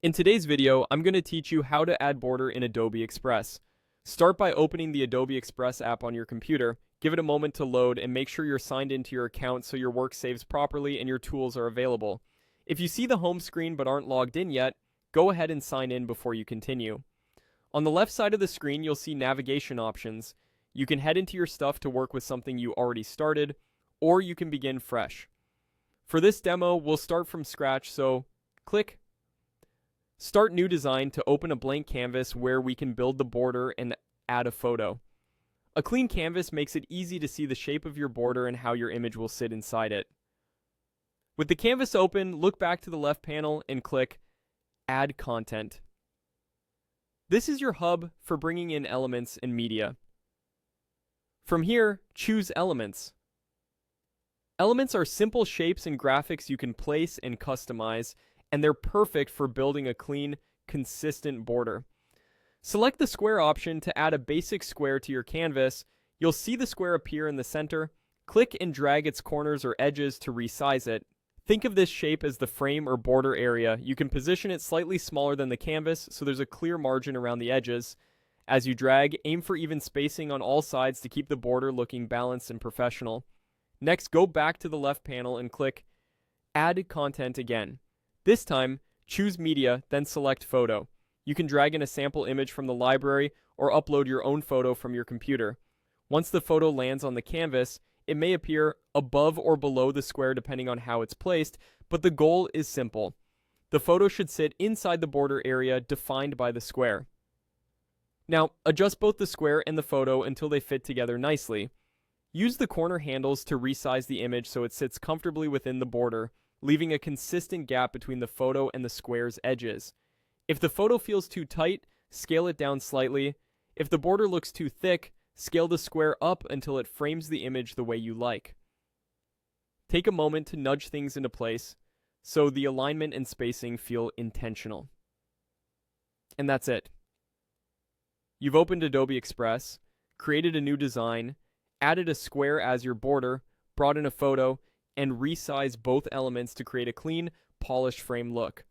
In today's video, I'm going to teach you how to add border in Adobe Express. Start by opening the Adobe Express app on your computer, give it a moment to load, and make sure you're signed into your account so your work saves properly and your tools are available. If you see the home screen but aren't logged in yet, go ahead and sign in before you continue. On the left side of the screen, you'll see navigation options. You can head into your stuff to work with something you already started, or you can begin fresh. For this demo, we'll start from scratch, so click Start New Design to open a blank canvas where we can build the border and add a photo. A clean canvas makes it easy to see the shape of your border and how your image will sit inside it. With the canvas open, look back to the left panel and click Add Content. This is your hub for bringing in elements and media. From here, choose Elements. Elements are simple shapes and graphics you can place and customize, and they're perfect for building a clean, consistent border. Select the square option to add a basic square to your canvas. You'll see the square appear in the center. Click and drag its corners or edges to resize it. Think of this shape as the frame or border area. You can position it slightly smaller than the canvas so there's a clear margin around the edges. As you drag, aim for even spacing on all sides to keep the border looking balanced and professional. Next, go back to the left panel and click Add Content again. This time, choose Media, then select Photo. You can drag in a sample image from the library or upload your own photo from your computer. Once the photo lands on the canvas, it may appear above or below the square depending on how it's placed, but the goal is simple. The photo should sit inside the border area defined by the square. Now, adjust both the square and the photo until they fit together nicely. Use the corner handles to resize the image so it sits comfortably within the border, leaving a consistent gap between the photo and the square's edges. If the photo feels too tight, scale it down slightly. If the border looks too thick, scale the square up until it frames the image the way you like. Take a moment to nudge things into place so the alignment and spacing feel intentional. And that's it. You've opened Adobe Express, created a new design, added a square as your border, brought in a photo, and resize both elements to create a clean, polished frame look.